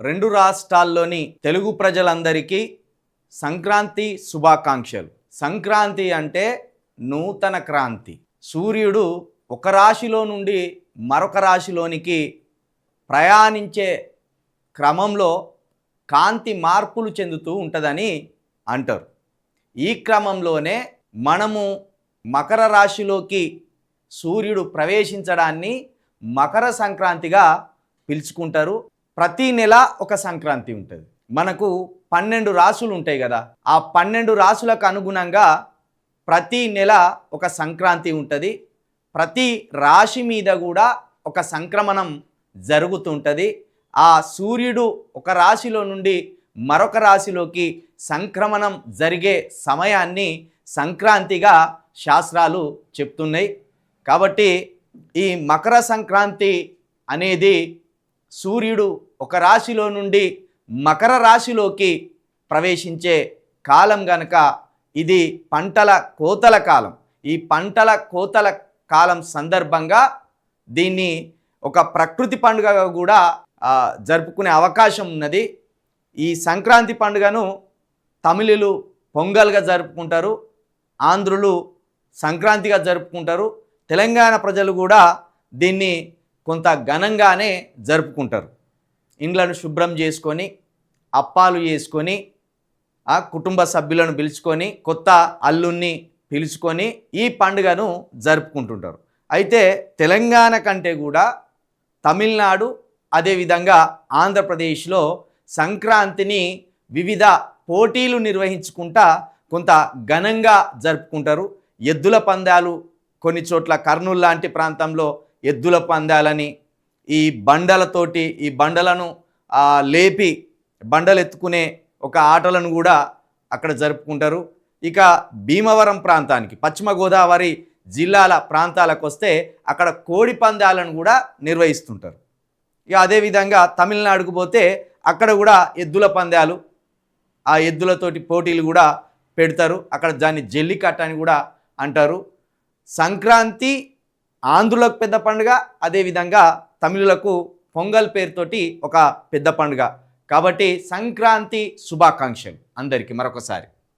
రెండు రాష్ట్రాల్లోని తెలుగు ప్రజలందరికీ సంక్రాంతి శుభాకాంక్షలు. సంక్రాంతి అంటే నూతన క్రాంతి. సూర్యుడు ఒక రాశిలో నుండి మరొక రాశిలోనికి ప్రయాణించే క్రమంలో కాంతి మార్పులు చెందుతూ ఉంటుందని అంటారు. ఈ క్రమంలోనే మనము మకర రాశిలోకి సూర్యుడు ప్రవేశించడాన్ని మకర సంక్రాంతిగా పిలుచుకుంటారు. ప్రతి నెల ఒక సంక్రాంతి ఉంటుంది. మనకు 12 రాశులు ఉంటాయి కదా, ఆ 12 రాశులకు అనుగుణంగా ప్రతి నెల ఒక సంక్రాంతి ఉంటుంది. ప్రతి రాశి మీద కూడా ఒక సంక్రమణం జరుగుతుంటుంది. ఆ సూర్యుడు ఒక రాశిలో నుండి మరొక రాశిలోకి సంక్రమణం జరిగే సమయాన్ని సంక్రాంతిగా శాస్త్రాలు చెప్తున్నాయి. కాబట్టి ఈ మకర సంక్రాంతి అనేది సూర్యుడు ఒక రాశిలో నుండి మకర రాశిలోకి ప్రవేశించే కాలం గనక ఇది పంటల కోతల కాలం. ఈ పంటల కోతల కాలం సందర్భంగా దీన్ని ఒక ప్రకృతి పండుగగా కూడా జరుపుకునే అవకాశం ఉన్నది. ఈ సంక్రాంతి పండుగను తమిళులు పొంగల్గా జరుపుకుంటారు, ఆంధ్రులు సంక్రాంతిగా జరుపుకుంటారు, తెలంగాణ ప్రజలు కూడా దీన్ని కొంత ఘనంగానే జరుపుకుంటారు. ఇండ్లను శుభ్రం చేసుకొని అప్పాలు చేసుకొని ఆ కుటుంబ సభ్యులను పిలుచుకొని కొత్త అల్లుణ్ణి పిలుచుకొని ఈ పండుగను జరుపుకుంటుంటారు. అయితే తెలంగాణ కంటే కూడా తమిళనాడు అదేవిధంగా ఆంధ్రప్రదేశ్లో సంక్రాంతిని వివిధ పోటీలు నిర్వహించుకుంటా కొంత ఘనంగా జరుపుకుంటారు. ఎద్దుల పందాలు, కొన్ని చోట్ల కర్నూలు లాంటి ప్రాంతంలో ఎద్దుల పందాలని, ఈ బండలతోటి ఈ బండలను లేపి బండలు ఎత్తుకునే ఒక ఆటలను కూడా అక్కడ జరుపుకుంటారు. ఇక భీమవరం ప్రాంతానికి, పశ్చిమ గోదావరి జిల్లాల ప్రాంతాలకు వస్తే అక్కడ కోడి పందాలను కూడా నిర్వహిస్తుంటారు. ఇక అదేవిధంగా తమిళనాడుకు పోతే అక్కడ కూడా ఎద్దుల పందాలు, ఆ ఎద్దులతోటి పోటీలు కూడా పెడతారు. అక్కడ దాన్ని జల్లికట్టు అని కూడా అంటారు. సంక్రాంతి ఆంధ్రులకు పెద్ద పండుగ, అదేవిధంగా తమిళులకు పొంగల్ పేరుతోటి ఒక పెద్ద పండుగ. కాబట్టి సంక్రాంతి శుభాకాంక్షలు అందరికీ మరొకసారి.